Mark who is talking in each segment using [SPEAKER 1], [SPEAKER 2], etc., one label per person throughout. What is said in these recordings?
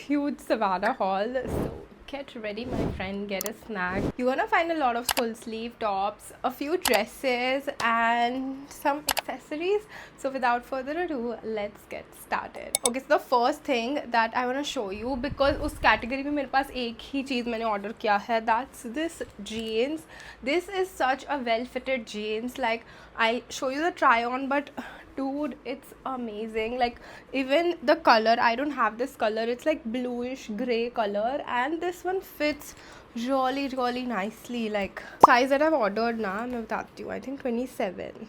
[SPEAKER 1] huge Savannah haul. So get ready, my friend, get a snack. You're gonna find a lot of full sleeve tops, a few dresses, and some accessories. So without further ado, let's get started. Okay, so the first thing that I want to show you, because उस category में मेरे पास एक ही चीज़ मैंने order किया है, that's this jeans. This is such a well fitted jeans. Like, I'll show you the try on, but dude, it's amazing. Like, even the color, I don't have this color, it's like bluish gray color, and this one fits really nicely. Like, size that I've ordered now, मैं बताती हूँ, I think 27.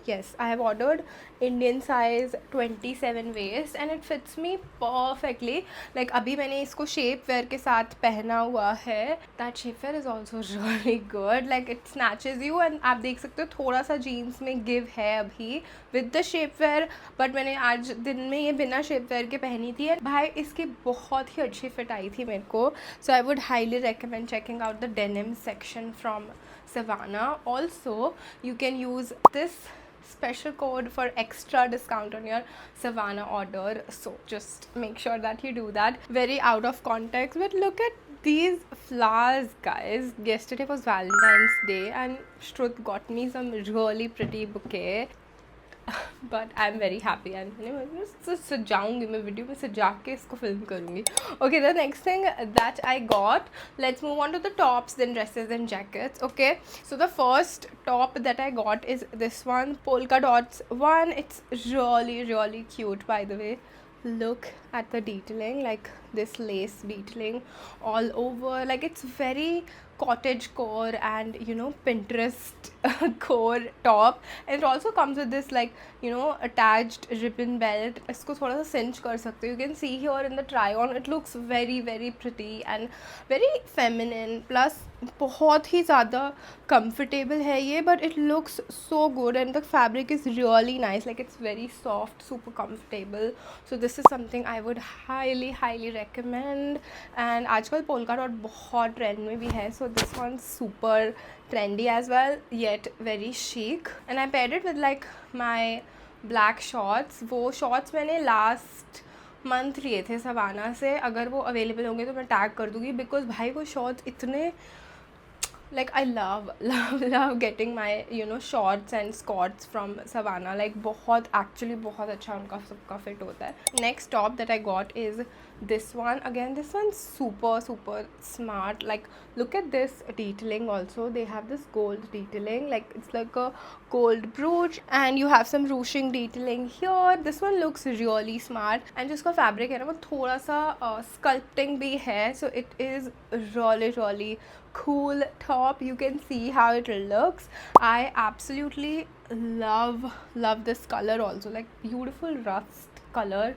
[SPEAKER 1] Yes, I have ordered Indian size 27 waist and it fits me perfectly. Like, अभी मैंने इसको shape wear के साथ पहना हुआ है. That shape wear is also really good. Like, it snatches you and आप देख सकते हो थोड़ा सा jeans में give है अभी with the shape wear. But मैंने आज दिन में ये बिना shape wear के पहनी थी. भाई, इसकी बहुत ही अच्छी fit आई थी मेरे को. So I would highly recommend checking out the denim section from Savannah. Also, you can use this special code for extra discount on your Savannah order, so just make sure that you do that. Very out of context, but look at these flowers, guys. Yesterday was Valentine's Day and Shruti got me some really pretty bouquet. But I'm very happy and मैं सजाऊंगी, मैं video में सजा के इसको film करूंगी. Okay, the next thing that I got, let's move on to the tops, then dresses and jackets. Okay, so the first top that I got is this one, polka dots one. It's really cute, by the way. Look at the detailing, like this lace detailing all over. Like, it's very cottage core and, you know, Pinterest core top. And it also comes with this, like, you know, attached ribbon belt. इसको थोड़ा सा cinch कर सकते हो. You can see here in the try on, it looks very pretty and very feminine. Plus बहुत ही ज़्यादा comfortable है ये, but it looks so good and the fabric is really nice. Like, it's very soft, super comfortable. So this is something I would highly recommend. And आजकल polka dot बहुत trend में भी है, so this one's super trendy as well, yet very chic. And I paired it with like my black shorts. वो shorts मैंने last month लिए थे savanna से. अगर वो अवेलेबल होंगे तो मैं टैग कर दूँगी, बिकॉज भाई वो शॉर्ट्स इतने, like, I love getting my, you know, shorts and skirts from Savannah. Like, बहुत अच्छा उनका सबका fit होता है. Next top that I got is this one. Again, this one's super smart. Like, look at this detailing also. They have this gold detailing, like it's like a gold brooch and you have some ruching detailing here. This one looks really smart and जिसका fabric है ना वो थोड़ा सा sculpting भी है, so it is really cool top. You can see how it looks. I absolutely love this color also. Like, beautiful rust color.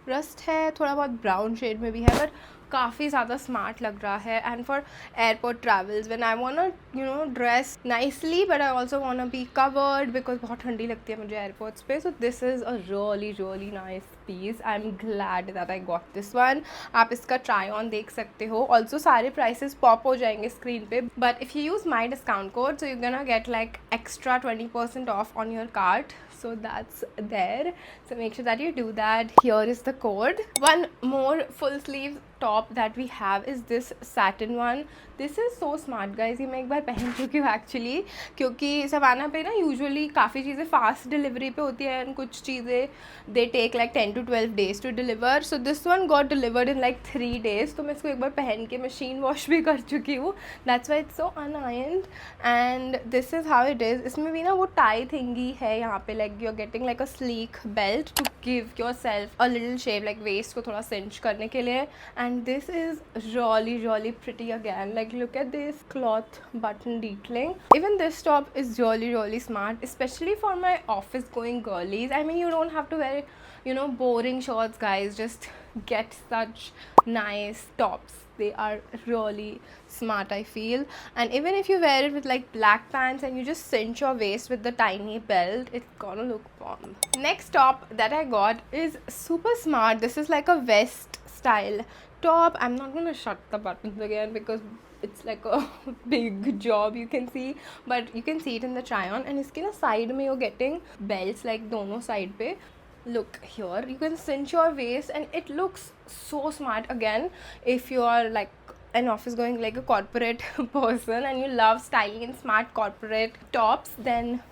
[SPEAKER 1] Rust है, थोड़ा बहुत ब्राउन शेड में भी है, बट काफ़ी ज़्यादा स्मार्ट लग रहा है. And for airport travels, when I want to, you know, dress nicely but I also want to be covered, because बहुत ठंडी लगती है मुझे एयरपोर्ट्स पे. So this is a really nice piece. I am glad that I got this one. आप इसका try on देख सकते हो. ऑल्सो सारे प्राइसेस पॉप हो जाएंगे स्क्रीन पे, but if you use my discount code, so you gonna get like extra 20% of on your cart. So that's there, so make sure that you do that. Here is the code. One more full sleeve top that we have is this satin one. This is so smart, guys. ये मैं एक बार पहन चुकी हूँ actually, क्योंकि savanna पे ना usually काफ़ी चीज़ें फास्ट डिलीवरी पे होती है एंड कुछ चीज़ें they take like 10 to 12 days to deliver. So this one got delivered in like 3 days. तो मैं इसको एक बार पहन के मशीन वॉश भी कर चुकी हूँ. That's why it's so unironed and this is how it is. इसमें भी ना वो टाई थिंगी है यहाँ पे, like you are getting like a sleek belt to give yourself a little shape, like waist को थोड़ा cinch करने के लिए. And this is really pretty again. Like, look at this cloth button detailing. Even this top is really smart, especially for my office going girlies. I mean, you don't have to wear, you know, boring shorts, guys. Just get such nice tops. They are really smart, I feel. And even if you wear it with like black pants and you just cinch your waist with the tiny belt, it's gonna look bomb. Next top that I got is super smart. This is like a vest style top. I'm not gonna shut the buttons again because it's like a big job, you can see, but you can see it in the try on. And इसके ना side में you're getting belts, like दोनों side पे. look here, you can cinch your waist and it looks so smart. Again, if you are like an office going like a corporate person and you love styling in smart corporate tops, then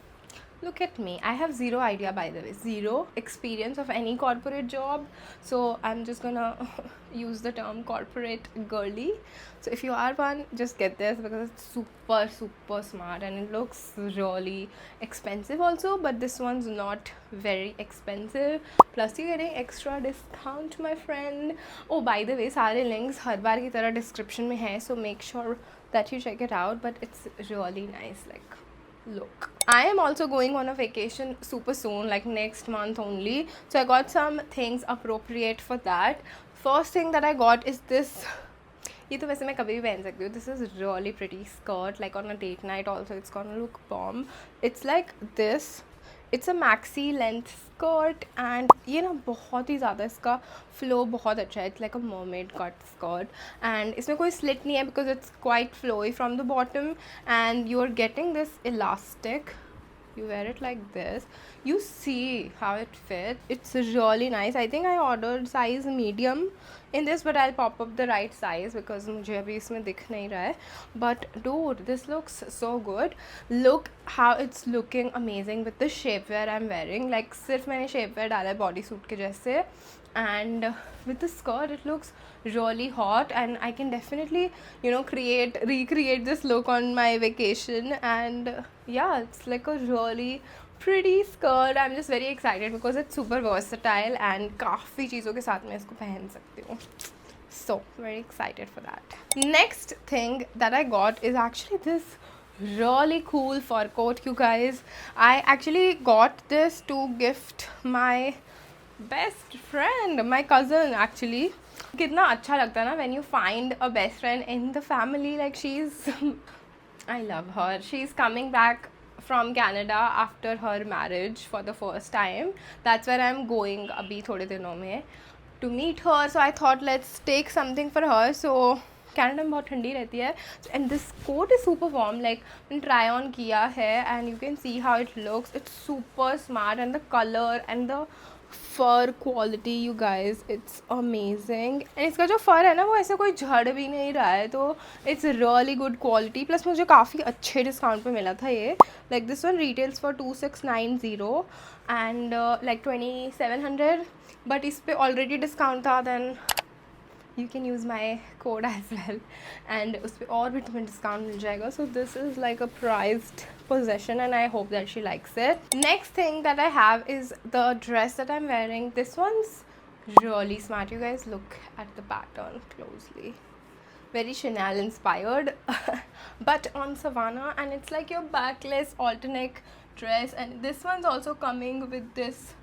[SPEAKER 1] look at me. I have zero idea, by the way, zero experience of any corporate job, so I'm just gonna use the term corporate girly. So if you are one, just get this because it's super smart and it looks really expensive also, but this one's not very expensive, plus you're getting extra discount, my friend. Oh, by the way, सारे links हर बार की तरह description में है, so make sure that you check it out, but it's really nice. Like, look, I am also going on a vacation super soon, like next month only, so I got some things appropriate for that. First thing that I got is this. ये तो वैसे मैं कभी भी पहन सकती हूँ. This is really pretty skirt, like on a date night also it's gonna look bomb. It's like this. It's a maxi length skirt and ये ना बहुत ही ज़्यादा इसका flow बहुत अच्छा है. It's like a mermaid cut skirt and इसमें कोई slit नहीं है because it's quite flowy from the bottom and you're getting this elastic. You wear it like this, you see how it fits. It's really nice. I think I ordered size medium in this, but I'll pop up the right size because मुझे अभी इसमें दिख नहीं रहा है. But dude, this looks so good. Look how it's looking amazing with the shapewear I'm wearing. Like सिर्फ मैंने shapewear डाला है body suit के जैसे, and with the skirt it looks really hot and I can definitely, you know, recreate this look on my vacation. And yeah, it's like a really pretty skirt. I'm just very excited because it's super versatile and काफ़ी चीज़ों के साथ मैं इसको पहन सकती हूँ. So very excited for that. Next thing that I got is actually this really cool fur coat, you guys. I actually got this to gift my best friend, my cousin actually. कितना अच्छा लगता है ना when you find a best friend in the family. Like she's I love her. She's coming back from Canada after her marriage for the first time. That's where I'm going अभी थोड़े दिनों में to meet her. So I thought let's take something for her. So Canada में बहुत ठंडी रहती है and this coat is super warm. Like मैंने try on किया है and you can see how it looks. It's super smart and the color and the fur quality, you guys, it's amazing. and इसका जो fur है ना वो ऐसे कोई झड़ भी नहीं रहा है, तो it's really good quality. plus मुझे काफ़ी अच्छे discount पे मिला था ये. like this one retails for 2690 and like 2700, but इस पे already discount था, then you can use my code as well and उस पे और भी तुम्हें discount मिल जाएगा. so this is like a prized possession and I hope that she likes it. Next thing that I have is the dress that I'm wearing. This one's really smart, you guys. Look at the pattern closely. Very Chanel inspired but on Savannah, and it's like your backless alternate dress, and this one's also coming with this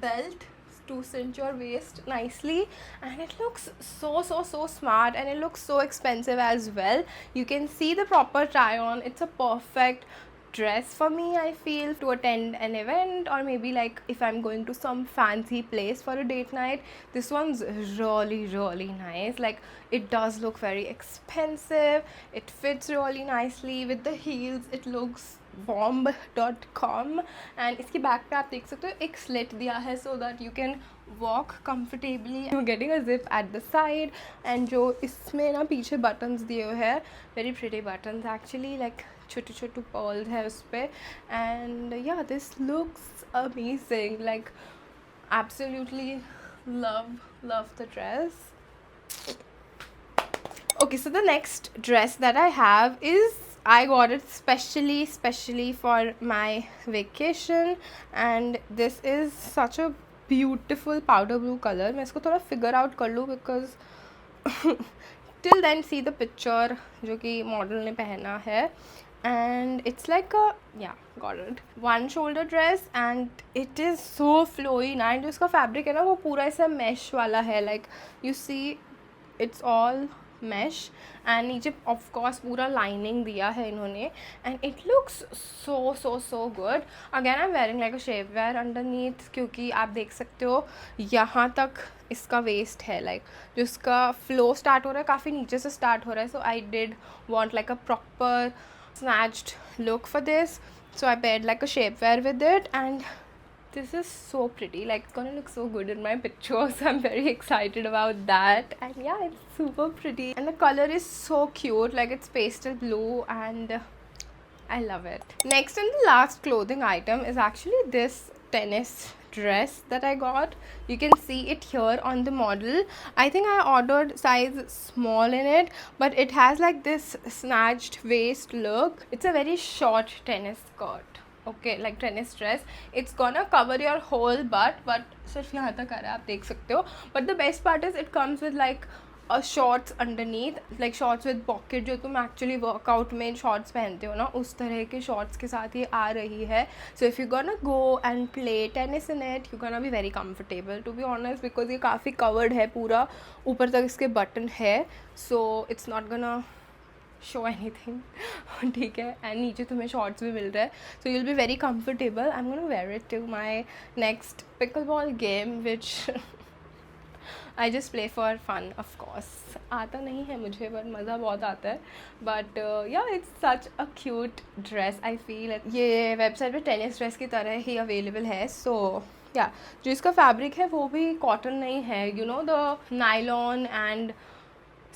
[SPEAKER 1] belt to cinch your waist nicely, and it looks so smart and it looks so expensive as well. You can see the proper try on. It's a perfect dress for me, I feel, to attend an event or maybe like if I'm going to some fancy place for a date night. This one's really nice. Like it does look very expensive, it fits really nicely with the heels. It looks bomb.com and इसकी back पे आप देख सकते हो एक slit दिया है so that you can walk comfortably. you're getting a zip at the side and जो इसमें ना पीछे buttons दिए हुए हैं, very pretty buttons actually, like छोटे pearls है उस पे. and yeah, this looks amazing. like absolutely love the dress. Okay, so the next dress that I have is I got it specially for my vacation, and this is such a beautiful powder blue color. मैं इसको थोड़ा figure out कर लूँ because till then see the picture जो कि model ने पहना है, and it's like a, yeah, got it, one shoulder dress and it is so flowy ना. जो इसका fabric है ना वो पूरा ऐसा mesh वाला है. like you see it's all mesh and नीचे of course पूरा lining दिया है इन्होंने, and it looks so good. again I'm wearing like a shapewear underneath क्योंकि आप देख सकते हो यहाँ तक इसका waist है. like जो इसका flow start हो रहा है काफ़ी नीचे से start हो रहा है, so I did want like a proper snatched look for this, so I paired like a shapewear with it, and This is so pretty, like it's gonna look so good in my picture, so I'm very excited about that. And yeah, it's super pretty and the color is so cute, like it's pastel blue and I love it. Next and the last clothing item is actually this tennis dress that I got. You can see it here on the model. I think I ordered size small in it, but it has like this snatched waist look. It's a very short tennis skirt, okay, like tennis dress. It's gonna cover your whole butt, but सिर्फ यहाँ तक आ रहा है, आप देख सकते हो. But the best part is it comes with like a shorts underneath, like shorts with pocket, जो तुम actually workout में shorts पहनते हो ना, उस तरह के shorts के साथ ये आ रही है. So if you're gonna go and play tennis in it, you're gonna be very comfortable, to be honest, because ये काफ़ी covered है, पूरा ऊपर तक इसके button है, so it's not gonna show anything. ठीक है. एंड नीचे तुम्हें शॉर्ट्स भी मिल रहा है, so you'll be very comfortable. I am gonna wear it to my next pickle ball game which I just play for fun. Of course आता नहीं है मुझे, बट मज़ा बहुत आता है. बट या it's such a cute dress. I feel ये वेबसाइट पे टेनिस ड्रेस की तरह ही अवेलेबल है. सो या जो इसका फैब्रिक है वो भी कॉटन नहीं है, you know the nylon and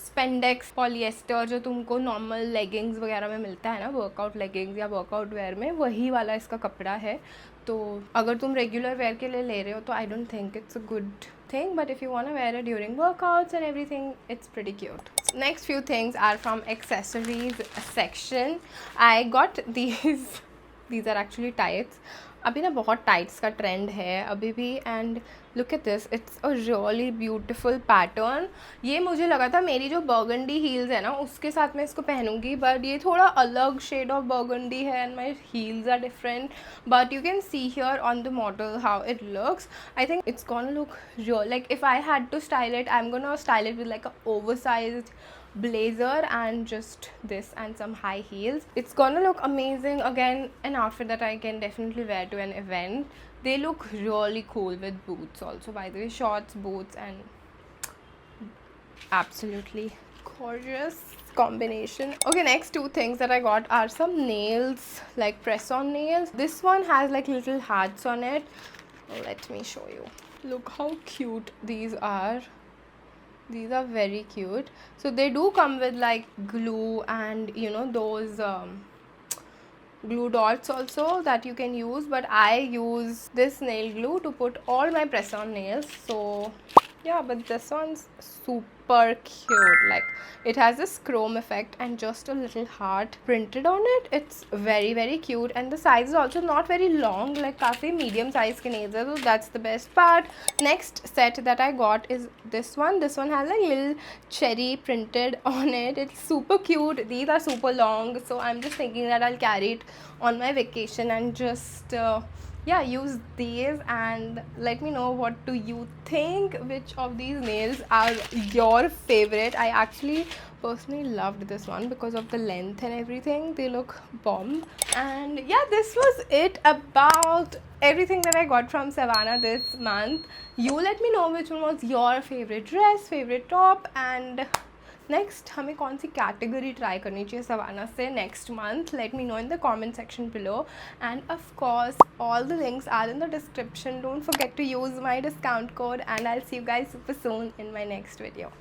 [SPEAKER 1] spandex polyester जो तुमको नॉर्मल लेगिंग्स वगैरह में मिलता है ना, वर्कआउट लेगिंग्स या वर्कआउट वेयर में, वही वाला इसका कपड़ा है. तो अगर तुम रेगुलर वेयर के लिए ले रहे हो तो I don't think it's a good thing, but if you want to wear it during workouts and everything, it's pretty cute. Next few things are from accessories section. I got these are actually tights. अभी ना बहुत tights का trend है अभी भी. And look at this, it's a really beautiful pattern. ये मुझे लगा था मेरी जो बर्गंडी हील्स है ना उसके साथ मैं इसको पहनूंगी, बट ये थोड़ा अलग शेड ऑफ बर्गंडी है and my heels are different. But you can see here on the model how it looks. I think it's gonna look real. Like if I had to style it, I am gonna style it with like a oversized blazer and just this and some high heels. It's gonna look amazing. Again, an outfit that I can definitely wear to an event. They look really cool with boots also, by the way. Shorts, boots, and absolutely gorgeous combination. Okay, next two things that I got are some nails, like press on nails. This one has like little hearts on it. Let me show you. Look how cute these are. These are very cute. So they do come with like glue and you know those glue dots also that you can use, but I use this nail glue to put all my press on nails. So yeah, but this one's super cute. Like it has this chrome effect and just a little heart printed on it. It's very very cute and the size is also not very long, like काफी medium size के nails है, so that's the best part. Next set that I got is this one. This one has a little cherry printed on it. It's super cute. These are super long, so I'm just thinking that I'll carry it on my vacation and just yeah, use these. And let me know what do you think, which of these nails are your favorite. I actually personally loved this one because of the length and everything. They look bomb. And yeah, this was it about everything that I got from Savannah this month. You let me know which one was your favorite dress, favorite top, and next हमें कौन सी category try करनी चाहिए savanna से next month. Let me know in the comment section below. End of course all the links are in the description. Don't forget to use my discount code and I'll see you guys super soon in my next video.